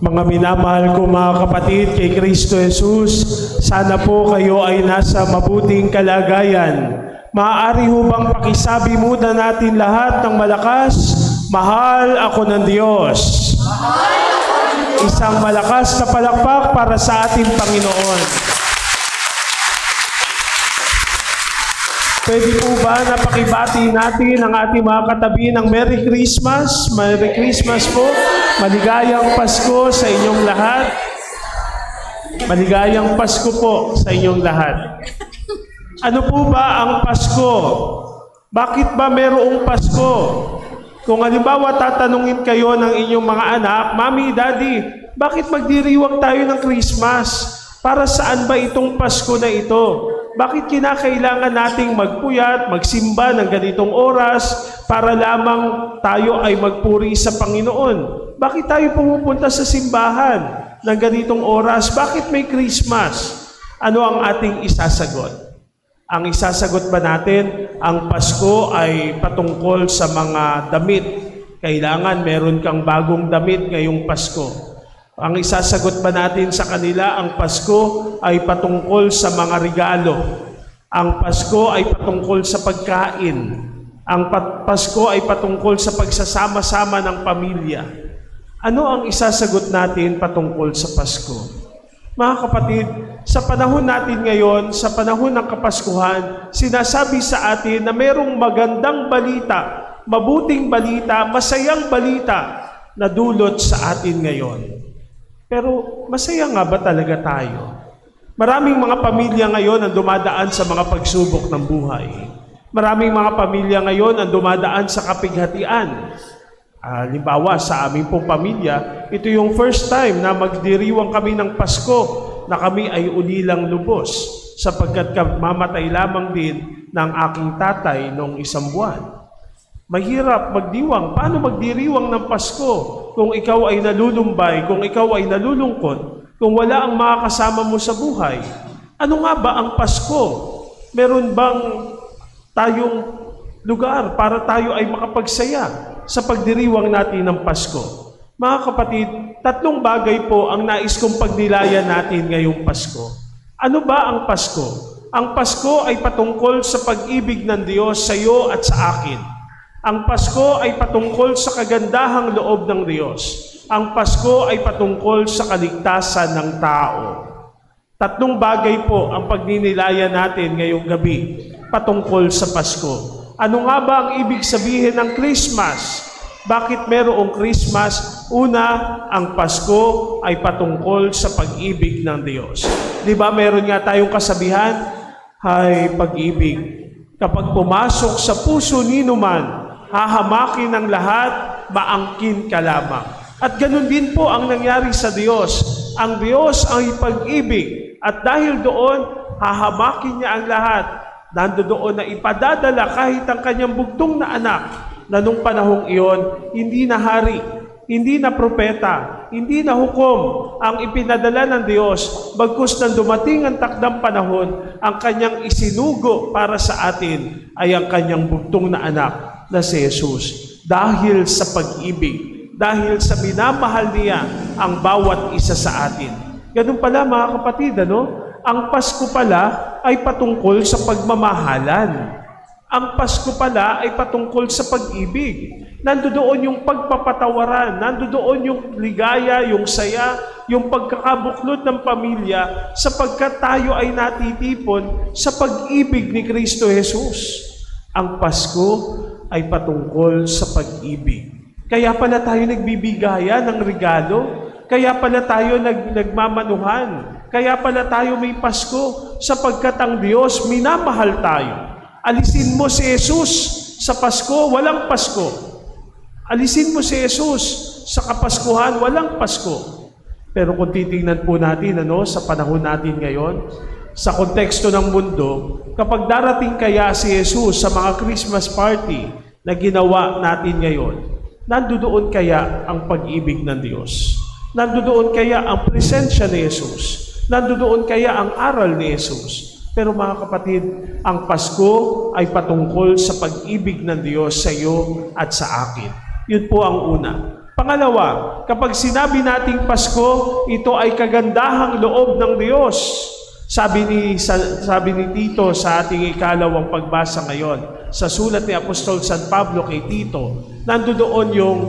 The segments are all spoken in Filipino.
Mga minamahal ko mga kapatid kay Kristo Jesus, sana po kayo ay nasa mabuting kalagayan. Maaari ho bang pakisabi muna natin lahat ng malakas, mahal ako ng Diyos. Isang malakas na palakpak para sa ating Panginoon. Pwede po ba na pakibati natin ang ating mga katabi ng Merry Christmas? Merry Christmas po. Maligayang Pasko sa inyong lahat. Maligayang Pasko po sa inyong lahat. Ano po ba ang Pasko? Bakit ba mayroong Pasko? Kung halimbawa tatanungin kayo ng inyong mga anak, Mami, Daddy, bakit magdiriwang tayo ng Christmas? Para saan ba itong Pasko na ito? Bakit kinakailangan nating magpuyat, magsimba ng ganitong oras para lamang tayo ay magpuri sa Panginoon? Bakit tayo pumupunta sa simbahan ng ganitong oras? Bakit may Christmas? Ano ang ating isasagot? Ang isasagot ba natin, ang Pasko ay patungkol sa mga damit. Kailangan meron kang bagong damit ngayong Pasko. Ang isasagot ba natin sa kanila, ang Pasko ay patungkol sa mga regalo. Ang Pasko ay patungkol sa pagkain. Ang Pasko ay patungkol sa pagsasama-sama ng pamilya. Ano ang isasagot natin patungkol sa Pasko? Mga kapatid, sa panahon natin ngayon, sa panahon ng Kapaskuhan, sinasabi sa atin na mayroong magandang balita, mabuting balita, masayang balita na dulot sa atin ngayon. Pero masaya nga ba talaga tayo? Maraming mga pamilya ngayon ang dumadaan sa mga pagsubok ng buhay. Maraming mga pamilya ngayon ang dumadaan sa kapighatian. Halimbawa, sa aming pong pamilya, ito yung first time na magdiriwang kami ng Pasko na kami ay ulilang lubos sapagkat mamatay lamang din ng aking tatay noong 1 buwan. Mahirap magdiwang. Paano magdiriwang ng Pasko kung ikaw ay nalulumbay, kung ikaw ay nalulungkot, kung wala ang makakasama mo sa buhay? Ano nga ba ang Pasko? Meron bang tayong lugar para tayo ay makapagsaya sa pagdiriwang natin ng Pasko? Mga kapatid, 3 bagay po ang nais kong pagnilayan natin ngayong Pasko. Ano ba ang Pasko? Ang Pasko ay patungkol sa pag-ibig ng Diyos sa iyo at sa akin. Ang Pasko ay patungkol sa kagandahang loob ng Diyos. Ang Pasko ay patungkol sa kaligtasan ng tao. 3 bagay po ang pagninilayan natin ngayong gabi patungkol sa Pasko. Ano nga ba ang ibig sabihin ng Christmas? Bakit mayroong Christmas? Una, ang Pasko ay patungkol sa pag-ibig ng Diyos. Di ba meron nga tayong kasabihan? Hay pag-ibig, kapag pumasok sa puso ninuman, hahamakin ng lahat, maangkin ka lamang. At ganun din po ang nangyari sa Diyos. Ang Diyos ay pag-ibig. At dahil doon, hahamakin niya ang lahat. Nandoon na ipadadala kahit ang kanyang bugtong na anak na nung panahong iyon, hindi na hari, hindi na propeta, hindi na hukom ang ipinadala ng Diyos. Bagkus nang dumating ang takdang panahon, ang kanyang isinugo para sa atin ay ang kanyang bugtong na anak na si Jesus. Dahil sa pag-ibig, dahil sa minamahal niya ang bawat isa sa atin. Ganun pala mga kapatid, ano? Ang Pasko pala ay patungkol sa pagmamahalan. Ang Pasko pala ay patungkol sa pag-ibig. Nandoon yung pagpapatawaran, nandoon yung ligaya, yung saya, yung pagkakabuklod ng pamilya sapagkat tayo ay natitipon sa pag-ibig ni Kristo Jesus. Ang Pasko ay patungkol sa pag-ibig. Kaya pala tayo nagbibigayan ng regalo, kaya pala tayo nagmamanuhan, kaya pala tayo may Pasko sapagkat ang Diyos minamahal tayo. Alisin mo si Jesus sa Pasko, walang Pasko. Alisin mo si Jesus sa Kapaskuhan, walang Pasko. Pero kung titingnan po natin sa panahon natin ngayon, sa konteksto ng mundo, kapag darating kaya si Jesus sa mga Christmas party na ginawa natin ngayon, nandoon kaya ang pag-ibig ng Diyos? Nandoon kaya ang presensya ni Jesus? Nandoon kaya ang aral ni Jesus? Pero mga kapatid, ang Pasko ay patungkol sa pag-ibig ng Diyos sa iyo at sa akin. Yun po ang una. Pangalawa, kapag sinabi nating Pasko, ito ay kagandahang loob ng Diyos. Sabi ni Tito sa ating ikalawang pagbasa ngayon, sa sulat ni Apostol San Pablo kay Tito, nandoon yung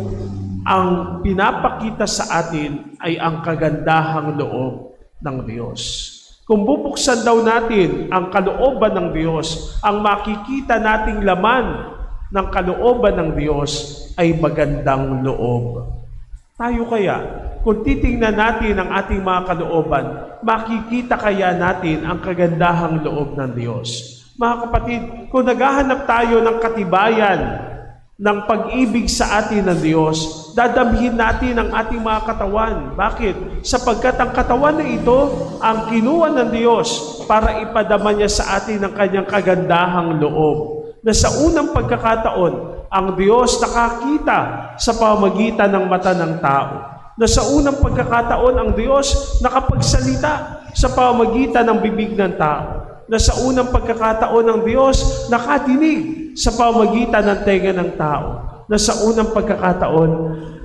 ang pinapakita sa atin ay ang kagandahang loob ng Diyos. Kung bubuksan daw natin ang kalooban ng Diyos, ang makikita nating laman ng kalooban ng Diyos ay magandang loob. Tayo kaya, kung titingnan natin ang ating mga kalooban, makikita kaya natin ang kagandahang loob ng Diyos. Mga kapatid, kung naghahanap tayo ng katibayan ng pag-ibig sa atin ng Diyos, dadamhin natin ang ating mga katawan. Bakit? Sapagkat ang katawan na ito, ang kinuha ng Diyos para ipadama niya sa atin ang kanyang kagandahang loob. Na sa unang pagkakataon, ang Diyos nakakita sa pamamagitan ng mata ng tao. Na sa unang pagkakataon, ang Diyos nakapagsalita sa pamamagitan ng bibig ng tao. Na sa unang pagkakataon, ang Diyos nakadinig sa pamamagitan ng tenga ng tao. Na sa unang pagkakataon,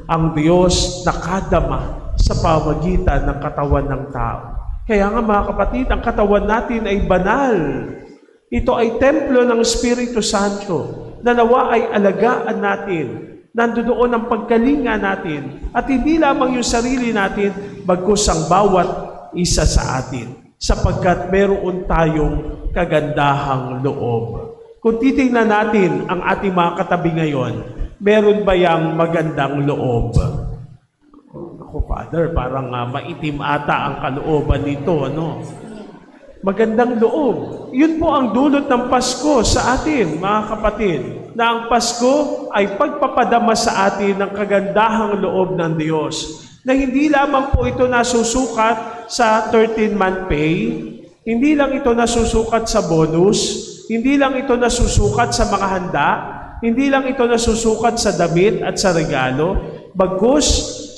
ang Diyos nakadama sa pamamagitan ng katawan ng tao. Kaya nga mga kapatid, ang katawan natin ay banal. Ito ay templo ng Espiritu Santo na nawa ay alagaan natin. Nandoon ang pagkalinga natin at hindi lamang yung sarili natin, bagkus ang bawat isa sa atin. Sapagkat meron tayong kagandahang loob. Kung titingnan natin ang ating mga katabi ngayon, meron ba yang magandang loob? Ako, Father, parang maitim ata ang kalooban nito, ano? Magandang loob. Yun po ang dulot ng Pasko sa atin, mga kapatid, na ang Pasko ay pagpapadama sa atin ng kagandahang loob ng Diyos. Na hindi lamang po ito nasusukat sa 13-month pay, hindi lang ito nasusukat sa bonus, hindi lang ito nasusukat sa mga handa, hindi lang ito nasusukat sa damit at sa regalo, bagkus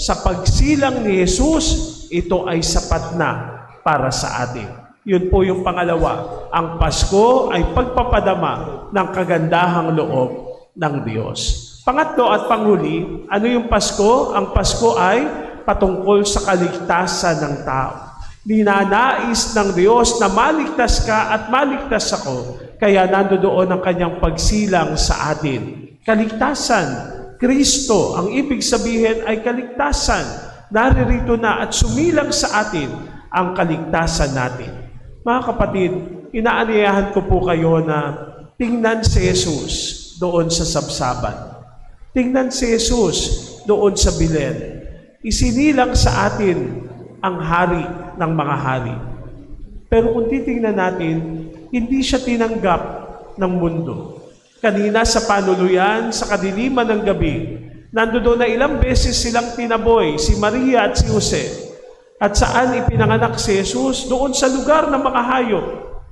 sa pagsilang ni Jesus, ito ay sapat na para sa atin. Yun po yung pangalawa. Ang Pasko ay pagpapadama ng kagandahang loob ng Diyos. Pangatlo at panghuli, ano yung Pasko? Ang Pasko ay patungkol sa kaligtasan ng tao. Ninanais ng Diyos na maligtas ka at maligtas ako, kaya nandoon ang kanyang pagsilang sa atin. Kaligtasan, Kristo, ang ibig sabihin ay kaligtasan. Naririto na at sumilang sa atin ang kaligtasan natin. Mga kapatid, inaanyayahan ko po kayo na tingnan si Jesus doon sa sabsaban. Tingnan si Jesus doon sa Belen. Isinilang sa atin ang hari ng mga hari. Pero kung titingnan natin, hindi siya tinanggap ng mundo. Kanina sa panuluyan, sa kadiliman ng gabi, nandoon na ilang beses silang tinaboy, si Maria at si Jose. At saan ipinanganak si Jesus? Doon sa lugar ng mga hayop.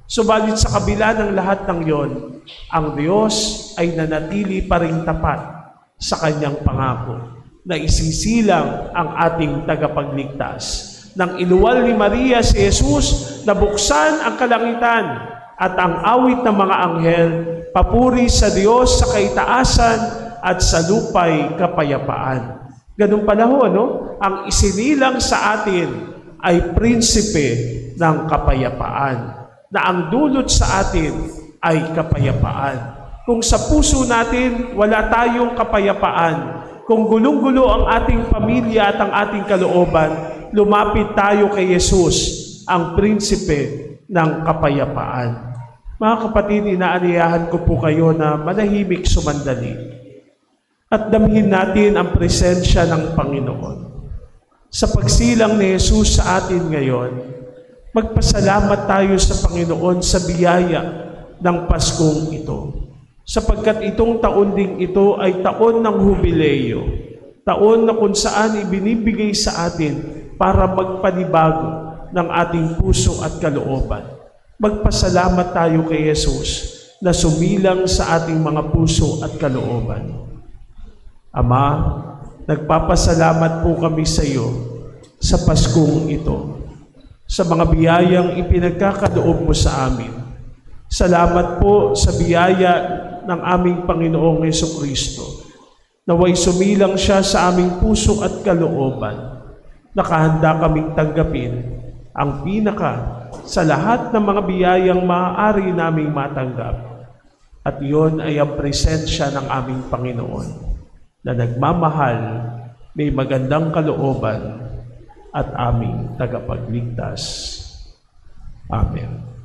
Subalit sa kabila ng lahat ng yon, ang Diyos ay nanatili pa rin tapat sa kanyang pangako na isisilang ang ating tagapagligtas. Nang inuwal ni Maria si Jesus, nabuksan ang kalangitan at ang awit ng mga anghel, papuri sa Diyos sa kaitaasan at sa lupay kapayapaan. Ganun pala ho, no? Ang isinilang sa atin ay prinsipe ng kapayapaan. Na ang dulot sa atin ay kapayapaan. Kung sa puso natin wala tayong kapayapaan, kung gulong-gulo ang ating pamilya at ang ating kalooban, lumapit tayo kay Jesus, ang prinsipe ng kapayapaan. Mga kapatid, inaaniyahan ko po kayo na manahimik sumandali. At damhin natin ang presensya ng Panginoon. Sa pagsilang ni Jesus sa atin ngayon, magpasalamat tayo sa Panginoon sa biyaya ng Paskong ito. Sapagkat itong taon ding ito ay taon ng hubileo, taon na kung saan ibinibigay sa atin para magpanibago ng ating puso at kalooban. Magpasalamat tayo kay Jesus na sumilang sa ating mga puso at kalooban. Ama, nagpapasalamat po kami sa iyo sa Paskong ito, sa mga biyayang ipinagkakaloob mo sa amin. Salamat po sa biyaya ng aming Panginoong Hesukristo Naway sumilang siya sa aming puso at kalooban. Nakahanda kaming tanggapin ang pinaka sa lahat ng mga biyayang maaari naming matanggap. At iyon ay ang presensya ng aming Panginoon na nagmamahal, may magandang kalooban at aming tagapagligtas. Amen.